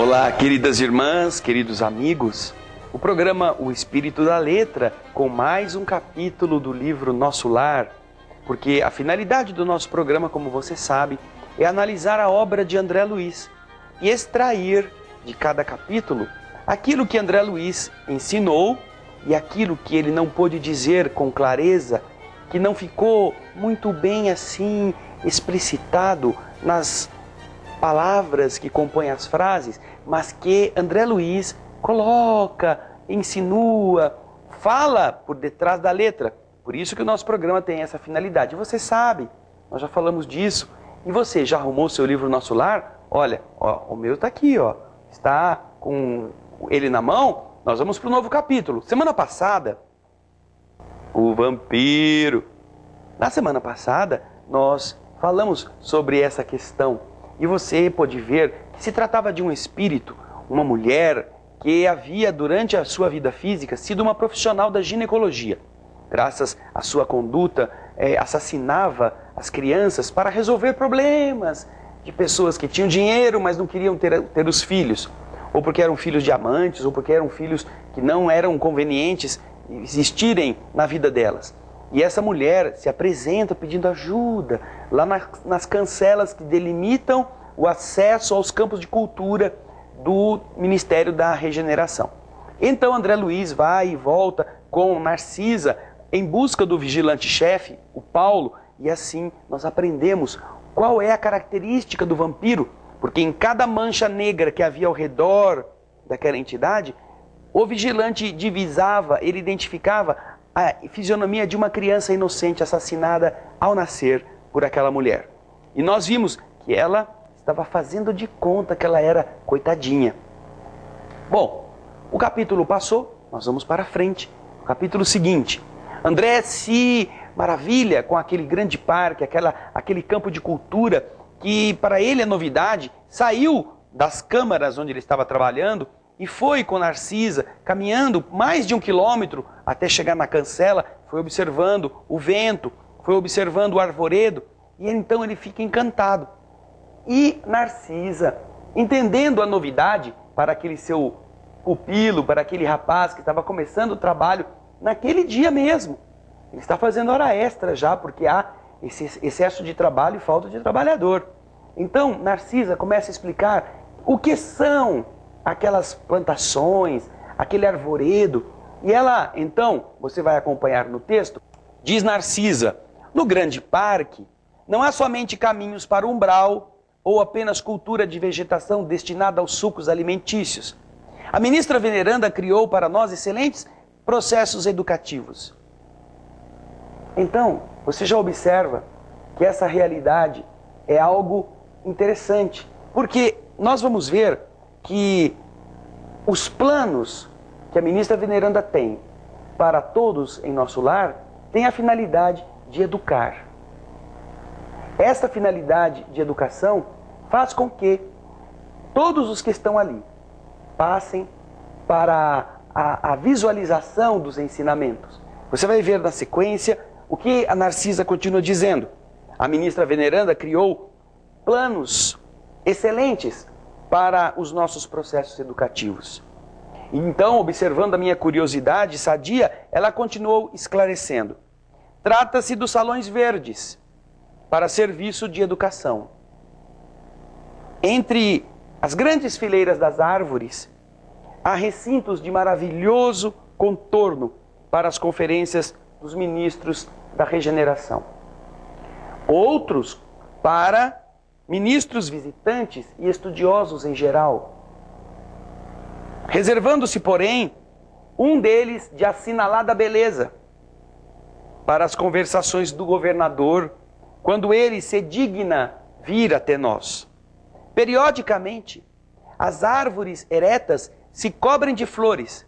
Olá, queridas irmãs, queridos amigos. O programa O Espírito da Letra, com mais um capítulo do livro Nosso Lar, porque a finalidade do nosso programa, como você sabe, é analisar a obra de André Luiz e extrair de cada capítulo aquilo que André Luiz ensinou e aquilo que ele não pôde dizer com clareza, que não ficou muito bem assim explicitado nas palavras que compõem as frases, mas que André Luiz coloca, insinua, fala por detrás da letra. Por isso que o nosso programa tem essa finalidade. Você sabe, nós já falamos disso. E você, já arrumou seu livro Nosso Lar? Olha, o meu está aqui, está com ele na mão. Nós vamos para o novo capítulo. Semana passada, o vampiro. Na semana passada, nós falamos sobre essa questão. E você pôde ver que se tratava de um espírito, uma mulher que havia, durante a sua vida física, sido uma profissional da ginecologia. Graças à sua conduta, assassinava as crianças para resolver problemas de pessoas que tinham dinheiro, mas não queriam ter os filhos. Ou porque eram filhos de amantes, ou porque eram filhos que não eram convenientes existirem na vida delas. E essa mulher se apresenta pedindo ajuda lá nas cancelas que delimitam o acesso aos campos de cultura do Ministério da Regeneração. Então André Luiz vai e volta com Narcisa em busca do vigilante-chefe, o Paulo, e assim nós aprendemos qual é a característica do vampiro, porque em cada mancha negra que havia ao redor daquela entidade, o vigilante divisava, ele identificava a fisionomia de uma criança inocente assassinada ao nascer por aquela mulher. E nós vimos que ela estava fazendo de conta que ela era coitadinha. Bom, o capítulo passou, nós vamos para frente. O capítulo seguinte. André se maravilha com aquele grande parque, aquele campo de cultura que para ele é novidade. Saiu das câmaras onde ele estava trabalhando e foi com Narcisa, caminhando mais de 1 quilômetro até chegar na cancela, foi observando o vento, foi observando o arvoredo, e então ele fica encantado. E Narcisa, entendendo a novidade para aquele seu pupilo, para aquele rapaz que estava começando o trabalho naquele dia mesmo, ele está fazendo hora extra já, porque há esse excesso de trabalho e falta de trabalhador. Então Narcisa começa a explicar o que são aquelas plantações, aquele arvoredo. E ela, então, você vai acompanhar no texto, diz Narcisa: no grande parque não há somente caminhos para o umbral ou apenas cultura de vegetação destinada aos sucos alimentícios. A ministra veneranda criou para nós excelentes processos educativos. Então, você já observa que essa realidade é algo interessante, porque nós vamos ver que os planos que a ministra veneranda tem para todos em nosso lar têm a finalidade de educar. Essa finalidade de educação faz com que todos os que estão ali passem para a visualização dos ensinamentos. Você vai ver na sequência o que a Narcisa continua dizendo. A ministra veneranda criou planos excelentes para os nossos processos educativos. Então, observando a minha curiosidade sadia, ela continuou esclarecendo. Trata-se dos salões verdes para serviço de educação. Entre as grandes fileiras das árvores, há recintos de maravilhoso contorno para as conferências dos ministros da regeneração. Outros para ministros visitantes e estudiosos em geral. Reservando-se, porém, um deles de assinalada beleza para as conversações do governador, quando ele se digna vir até nós. Periodicamente, as árvores eretas se cobrem de flores,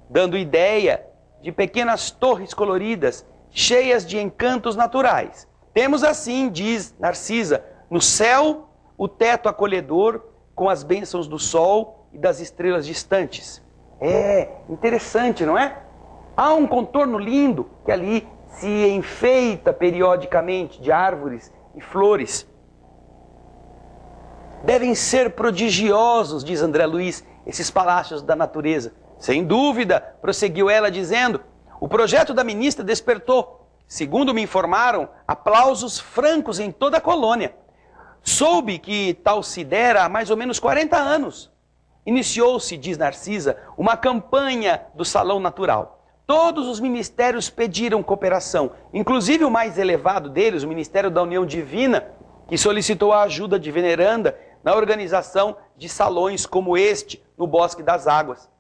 dando ideia de pequenas torres coloridas, cheias de encantos naturais. Temos assim, diz Narcisa, no céu o teto acolhedor com as bênçãos do sol e das estrelas distantes. É interessante, não é? Há um contorno lindo que ali se enfeita periodicamente de árvores e flores. Devem ser prodigiosos, diz André Luiz, esses palácios da natureza. Sem dúvida, prosseguiu ela dizendo, o projeto da ministra despertou, segundo me informaram, aplausos francos em toda a colônia. Soube que tal se dera há mais ou menos 40 anos. Iniciou-se, diz Narcisa, uma campanha do Salão Natural. Todos os ministérios pediram cooperação, inclusive o mais elevado deles, o Ministério da União Divina, que solicitou a ajuda de Veneranda na organização de salões como este, no Bosque das Águas.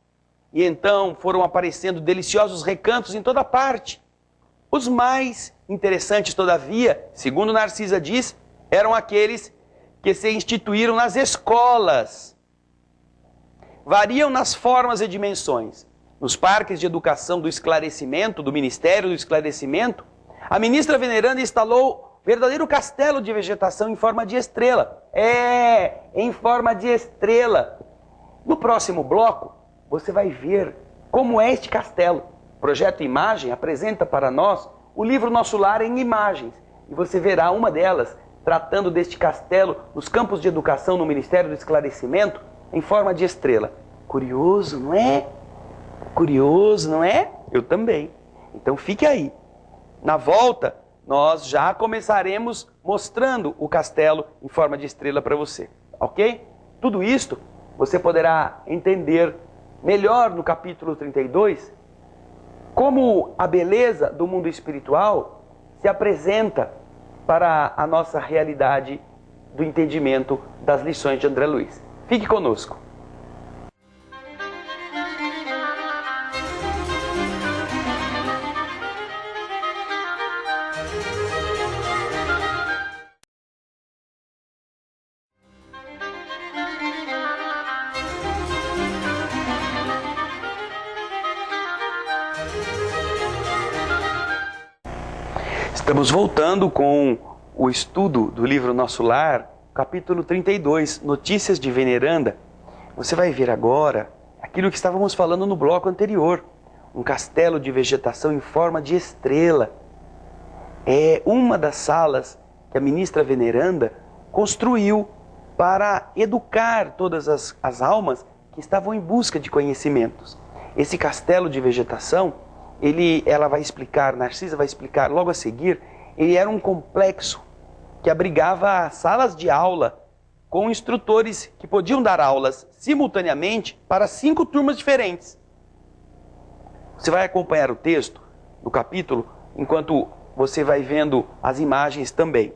E então foram aparecendo deliciosos recantos em toda parte. Os mais interessantes, todavia, segundo Narcisa diz, eram aqueles que se instituíram nas escolas. Variam nas formas e dimensões. Nos parques de educação do esclarecimento, do Ministério do Esclarecimento, a ministra Veneranda instalou verdadeiro castelo de vegetação em forma de estrela. Em forma de estrela. No próximo bloco, você vai ver como é este castelo. O Projeto Imagem apresenta para nós o livro Nosso Lar em imagens. E você verá uma delas tratando deste castelo nos campos de educação no Ministério do Esclarecimento em forma de estrela. Curioso, não é? Curioso, não é? Eu também. Então fique aí. Na volta, nós já começaremos mostrando o castelo em forma de estrela para você. Ok? Tudo isto você poderá entender melhor no capítulo 32, como a beleza do mundo espiritual se apresenta para a nossa realidade do entendimento das lições de André Luiz. Fique conosco. Estamos voltando com o estudo do livro Nosso Lar, capítulo 32, Notícias de Veneranda. Você vai ver agora aquilo que estávamos falando no bloco anterior, um castelo de vegetação em forma de estrela. É uma das salas que a ministra Veneranda construiu para educar todas as almas que estavam em busca de conhecimentos. Esse castelo de vegetação, ela vai explicar, Narcisa vai explicar logo a seguir, ele era um complexo que abrigava salas de aula com instrutores que podiam dar aulas simultaneamente para 5 turmas diferentes. Você vai acompanhar o texto do capítulo enquanto você vai vendo as imagens também.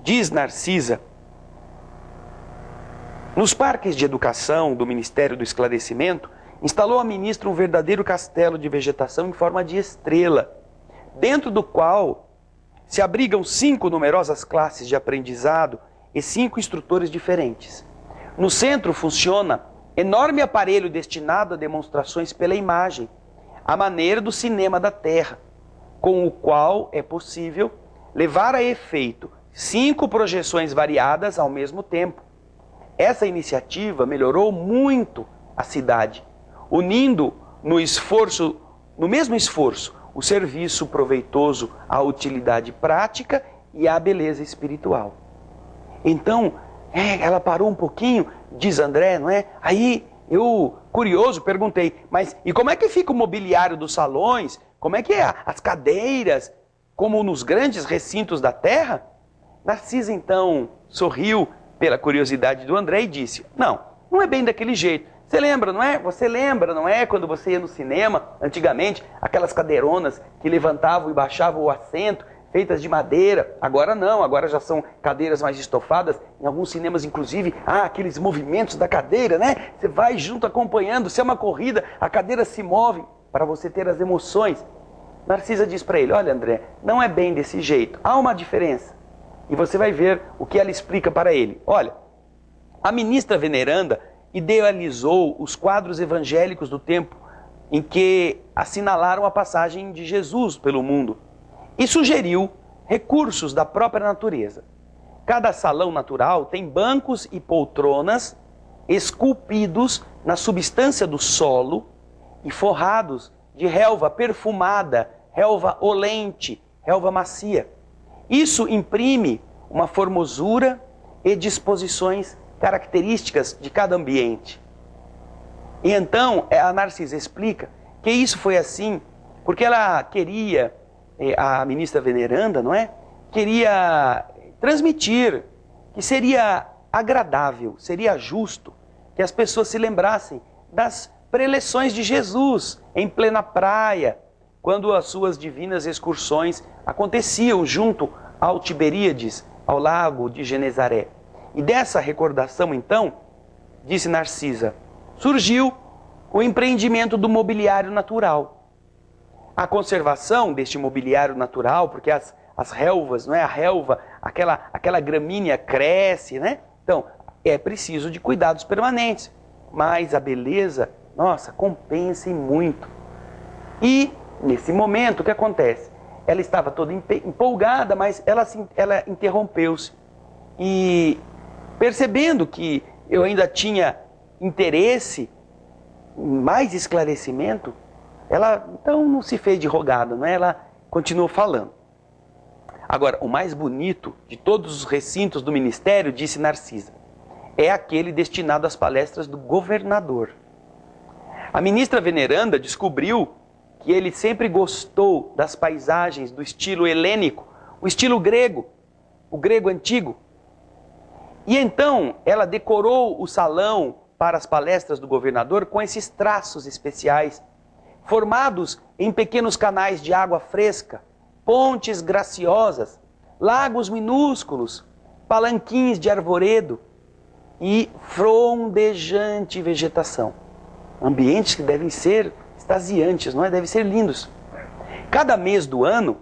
Diz Narcisa, nos parques de educação do Ministério do Esclarecimento, instalou a ministra um verdadeiro castelo de vegetação em forma de estrela, dentro do qual se abrigam 5 numerosas classes de aprendizado e 5 instrutores diferentes. No centro funciona enorme aparelho destinado a demonstrações pela imagem, à maneira do cinema da Terra, com o qual é possível levar a efeito 5 projeções variadas ao mesmo tempo. Essa iniciativa melhorou muito a cidade, unindo no mesmo esforço, o serviço proveitoso à utilidade prática e à beleza espiritual. Então, ela parou um pouquinho, diz André, não é? Aí eu, curioso, perguntei, mas e como é que fica o mobiliário dos salões? Como é que é as cadeiras, como nos grandes recintos da Terra? Narcisa então sorriu pela curiosidade do André e disse, não é bem daquele jeito. Você lembra, não é? Você lembra, não é? Quando você ia no cinema, antigamente, aquelas cadeironas que levantavam e baixavam o assento, feitas de madeira. Agora não, agora já são cadeiras mais estofadas. Em alguns cinemas, inclusive, aqueles movimentos da cadeira, né? Você vai junto acompanhando, se é uma corrida, a cadeira se move para você ter as emoções. Narcisa diz para ele, olha André, não é bem desse jeito, há uma diferença. E você vai ver o que ela explica para ele. Olha, a ministra Veneranda idealizou os quadros evangélicos do tempo em que assinalaram a passagem de Jesus pelo mundo e sugeriu recursos da própria natureza. Cada salão natural tem bancos e poltronas esculpidos na substância do solo e forrados de relva perfumada, relva olente, relva macia. Isso imprime uma formosura e disposições características de cada ambiente. E então a Narcisa explica que isso foi assim porque ela queria, a ministra veneranda, não é? Queria transmitir que seria agradável, seria justo que as pessoas se lembrassem das preleções de Jesus em plena praia, quando as suas divinas excursões aconteciam junto ao Tiberíades, ao lago de Genezaré. E dessa recordação, então, disse Narcisa, surgiu o empreendimento do mobiliário natural. A conservação deste mobiliário natural, porque as relvas, não é? A relva, aquela gramínea cresce, né? Então, é preciso de cuidados permanentes. Mas a beleza, nossa, compensa muito. E, nesse momento, o que acontece? Ela estava toda empolgada, mas ela interrompeu-se. E, percebendo que eu ainda tinha interesse em mais esclarecimento, ela então não se fez de rogada, não é? Ela continuou falando. Agora, o mais bonito de todos os recintos do ministério, disse Narcisa, é aquele destinado às palestras do governador. A ministra veneranda descobriu que ele sempre gostou das paisagens do estilo helênico, o estilo grego, o grego antigo. E então ela decorou o salão para as palestras do governador com esses traços especiais, formados em pequenos canais de água fresca, pontes graciosas, lagos minúsculos, palanquins de arvoredo e frondejante vegetação. Ambientes que devem ser extasiantes, não é? Devem ser lindos. Cada mês do ano,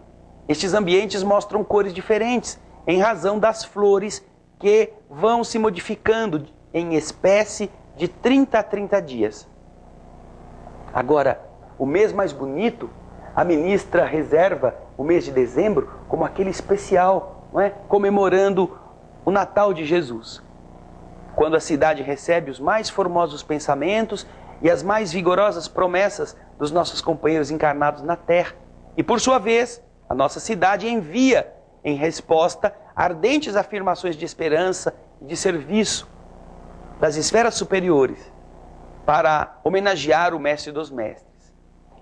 estes ambientes mostram cores diferentes, em razão das flores que vão se modificando em espécie de 30 a 30 dias. Agora, o mês mais bonito, a ministra reserva o mês de dezembro como aquele especial, não é? Comemorando o Natal de Jesus, quando a cidade recebe os mais formosos pensamentos e as mais vigorosas promessas dos nossos companheiros encarnados na terra. E por sua vez, a nossa cidade envia, em resposta, ardentes afirmações de esperança e de serviço das esferas superiores para homenagear o mestre dos mestres.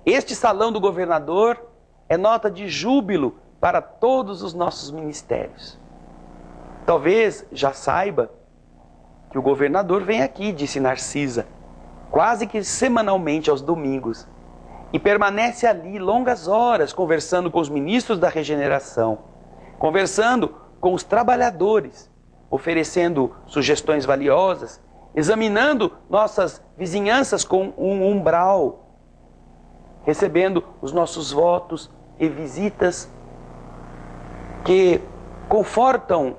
Este salão do governador é nota de júbilo para todos os nossos ministérios. Talvez já saiba que o governador vem aqui, disse Narcisa, quase que semanalmente aos domingos, e permanece ali longas horas conversando com os ministros da regeneração, conversando com os trabalhadores, oferecendo sugestões valiosas, examinando nossas vizinhanças com um umbral, recebendo os nossos votos e visitas que confortam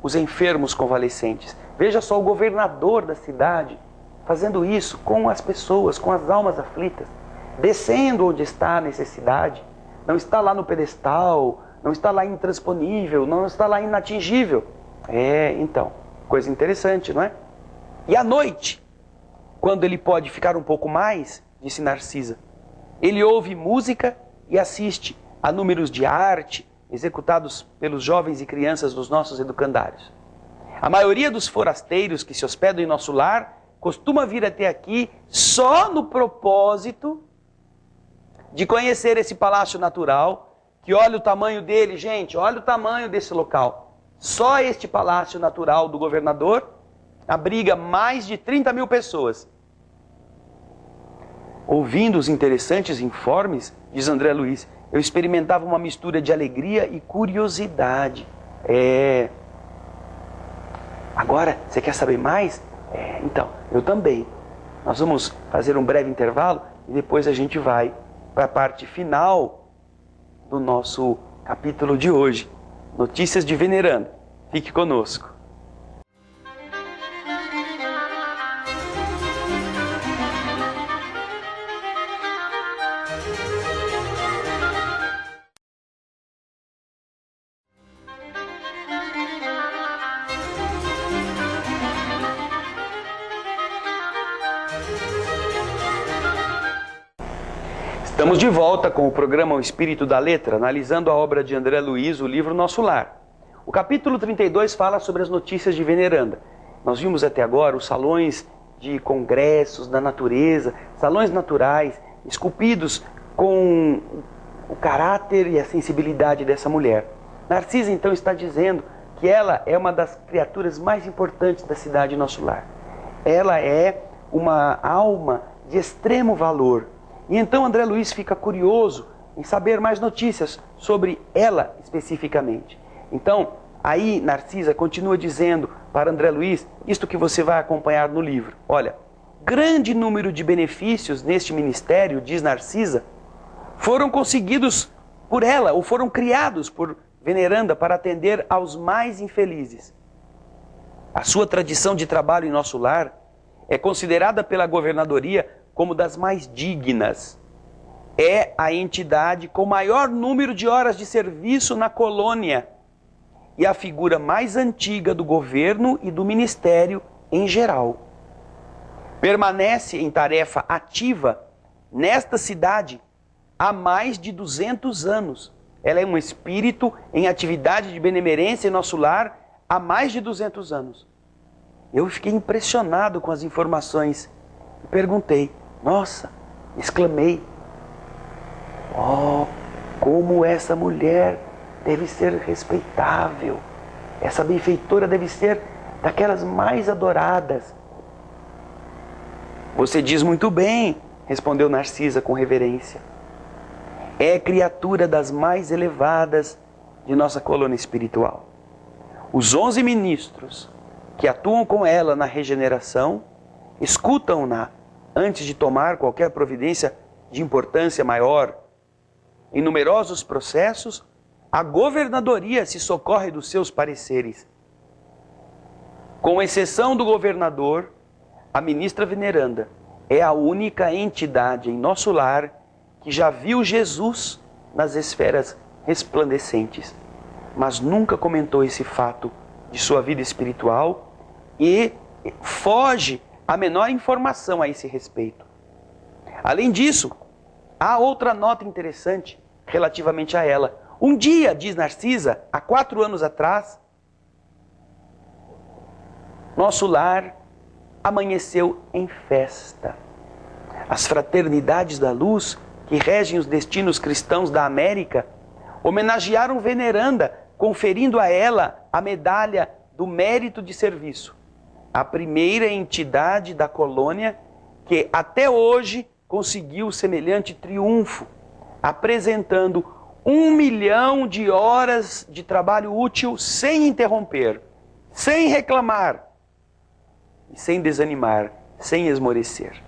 os enfermos convalescentes. Veja só o governador da cidade fazendo isso com as pessoas, com as almas aflitas, descendo onde está a necessidade, não está lá no pedestal, não está lá intransponível, não está lá inatingível. Então, coisa interessante, não é? E à noite, quando ele pode ficar um pouco mais, disse Narcisa, ele ouve música e assiste a números de arte executados pelos jovens e crianças dos nossos educandários. A maioria dos forasteiros que se hospedam em nosso lar costuma vir até aqui só no propósito de conhecer esse palácio natural, que olha o tamanho dele, gente, olha o tamanho desse local. Só este palácio natural do governador abriga mais de 30 mil pessoas. Ouvindo os interessantes informes, diz André Luiz, eu experimentava uma mistura de alegria e curiosidade. Agora, você quer saber mais? Então, eu também. Nós vamos fazer um breve intervalo e depois a gente vai para a parte final do nosso capítulo de hoje. Notícias de Veneranda. Fique conosco. Estamos de volta com o programa O Espírito da Letra, analisando a obra de André Luiz, o livro Nosso Lar. O capítulo 32 fala sobre as notícias de Veneranda. Nós vimos até agora os salões de congressos da natureza, salões naturais, esculpidos com o caráter e a sensibilidade dessa mulher. Narcisa então está dizendo que ela é uma das criaturas mais importantes da cidade Nosso Lar. Ela é uma alma de extremo valor. E então André Luiz fica curioso em saber mais notícias sobre ela especificamente. Então, aí Narcisa continua dizendo para André Luiz isto que você vai acompanhar no livro. Olha, grande número de benefícios neste ministério, diz Narcisa, foram conseguidos por ela, ou foram criados por Veneranda para atender aos mais infelizes. A sua tradição de trabalho em Nosso Lar é considerada pela governadoria como das mais dignas. É a entidade com maior número de horas de serviço na colônia e a figura mais antiga do governo e do ministério em geral. Permanece em tarefa ativa nesta cidade há mais de 200 anos. Ela é um espírito em atividade de benemerência em Nosso Lar há mais de 200 anos. Eu fiquei impressionado com as informações e perguntei, nossa, exclamei, oh, como essa mulher deve ser respeitável. Essa benfeitora deve ser daquelas mais adoradas. Você diz muito bem, respondeu Narcisa com reverência. É criatura das mais elevadas de nossa colônia espiritual. Os 11 ministros que atuam com ela na regeneração, escutam-na antes de tomar qualquer providência de importância maior. Em numerosos processos, a governadoria se socorre dos seus pareceres. Com exceção do governador, a ministra Veneranda é a única entidade em Nosso Lar que já viu Jesus nas esferas resplandecentes, mas nunca comentou esse fato de sua vida espiritual e foge a menor informação a esse respeito. Além disso, há outra nota interessante relativamente a ela. Um dia, diz Narcisa, há 4 anos atrás, Nosso Lar amanheceu em festa. As fraternidades da luz, que regem os destinos cristãos da América, homenagearam Veneranda, conferindo a ela a medalha do mérito de serviço. A primeira entidade da colônia que até hoje conseguiu semelhante triunfo, apresentando 1 milhão de horas de trabalho útil sem interromper, sem reclamar, e sem desanimar, sem esmorecer.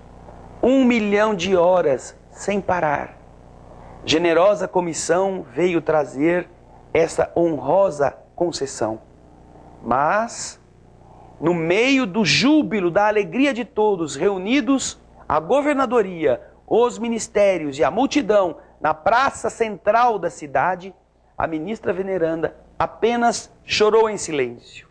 1 milhão de horas sem parar. Generosa comissão veio trazer essa honrosa concessão. Mas, no meio do júbilo, da alegria de todos reunidos, a governadoria, os ministérios e a multidão na praça central da cidade, a ministra Veneranda apenas chorou em silêncio.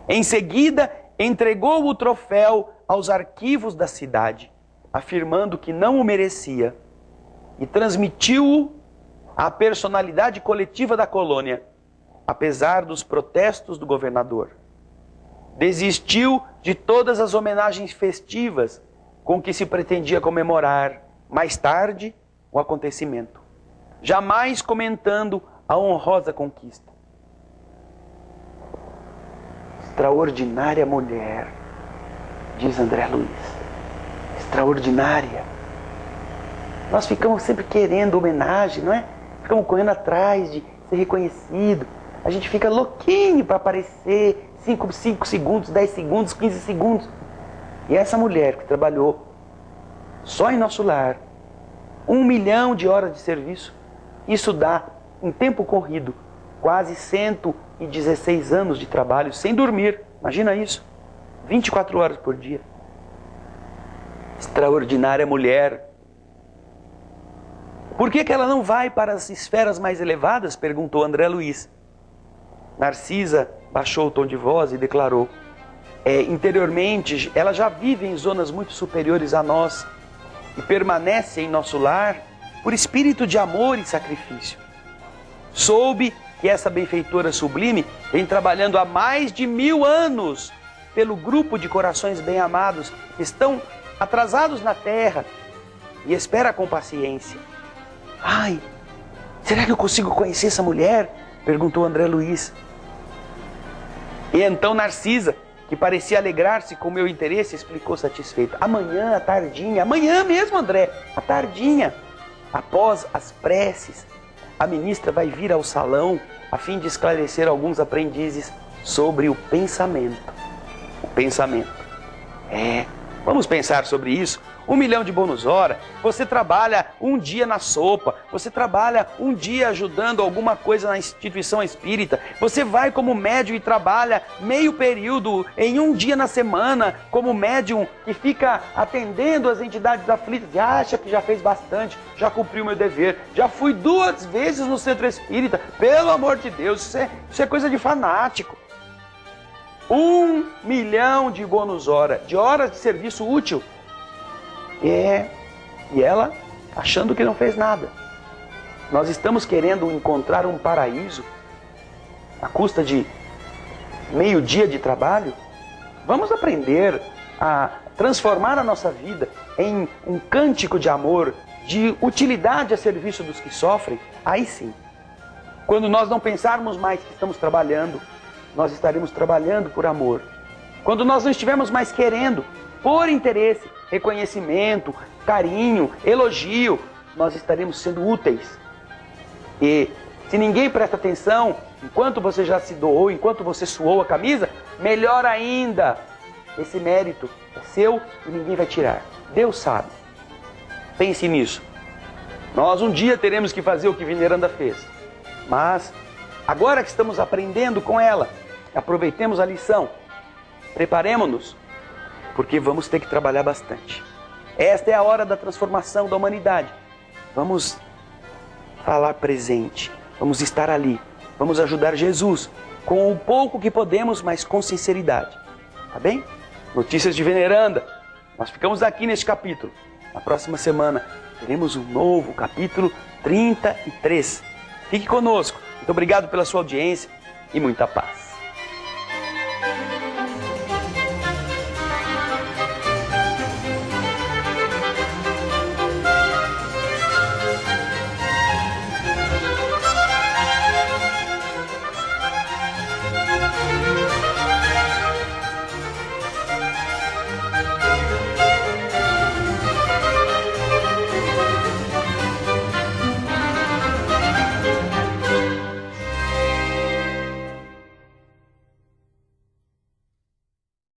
Em seguida, entregou o troféu aos arquivos da cidade, afirmando que não o merecia, e transmitiu-o à personalidade coletiva da colônia, apesar dos protestos do governador. Desistiu de todas as homenagens festivas com que se pretendia comemorar, mais tarde, o acontecimento, jamais comentando a honrosa conquista. Extraordinária mulher, diz André Luiz. Extraordinária. Nós ficamos sempre querendo homenagem, não é? Ficamos correndo atrás de ser reconhecido. A gente fica louquinho para aparecer 5 segundos, 10 segundos, 15 segundos. E essa mulher que trabalhou só em Nosso Lar 1 milhão de horas de serviço, isso dá, em tempo corrido, quase 116 anos de trabalho sem dormir. Imagina isso, 24 horas por dia. Extraordinária mulher. Por que ela não vai para as esferas mais elevadas? Perguntou André Luiz. Narcisa baixou o tom de voz e declarou: interiormente, ela já vive em zonas muito superiores a nós e permanece em Nosso Lar por espírito de amor e sacrifício. Soube que essa benfeitora sublime vem trabalhando há mais de 1000 anos pelo grupo de corações bem-amados que estão atrasados na terra e espera com paciência. Ai, será que eu consigo conhecer essa mulher? Perguntou André Luiz. E então Narcisa, que parecia alegrar-se com o meu interesse, explicou satisfeita. Amanhã, à tardinha, amanhã mesmo, André, à tardinha, após as preces, a ministra vai vir ao salão a fim de esclarecer alguns aprendizes sobre o pensamento. O pensamento. Vamos pensar sobre isso. 1 milhão de bônus hora, você trabalha um dia na sopa, você trabalha um dia ajudando alguma coisa na instituição espírita, você vai como médium e trabalha meio período em um dia na semana como médium que fica atendendo as entidades aflitas e acha que já fez bastante, já cumpriu meu dever, já fui 2 vezes no centro espírita, pelo amor de Deus, isso é coisa de fanático. 1 milhão de bônus hora, de horas de serviço útil. E ela achando que não fez nada. Nós estamos querendo encontrar um paraíso à custa de meio dia de trabalho? Vamos aprender a transformar a nossa vida em um cântico de amor, de utilidade a serviço dos que sofrem. Aí sim, quando nós não pensarmos mais que estamos trabalhando, nós estaremos trabalhando por amor. Quando nós não estivermos mais querendo, por interesse, reconhecimento, carinho, elogio, nós estaremos sendo úteis. E se ninguém presta atenção, enquanto você já se doou, enquanto você suou a camisa, melhor ainda, esse mérito é seu e ninguém vai tirar. Deus sabe. Pense nisso. Nós um dia teremos que fazer o que Veneranda fez. Mas, agora que estamos aprendendo com ela, aproveitemos a lição. Preparemo-nos, porque vamos ter que trabalhar bastante. Esta é a hora da transformação da humanidade. Vamos falar presente, vamos estar ali, vamos ajudar Jesus com o pouco que podemos, mas com sinceridade. Tá bem? Notícias de Veneranda. Nós ficamos aqui neste capítulo. Na próxima semana teremos um novo capítulo 33. Fique conosco. Muito obrigado pela sua audiência e muita paz.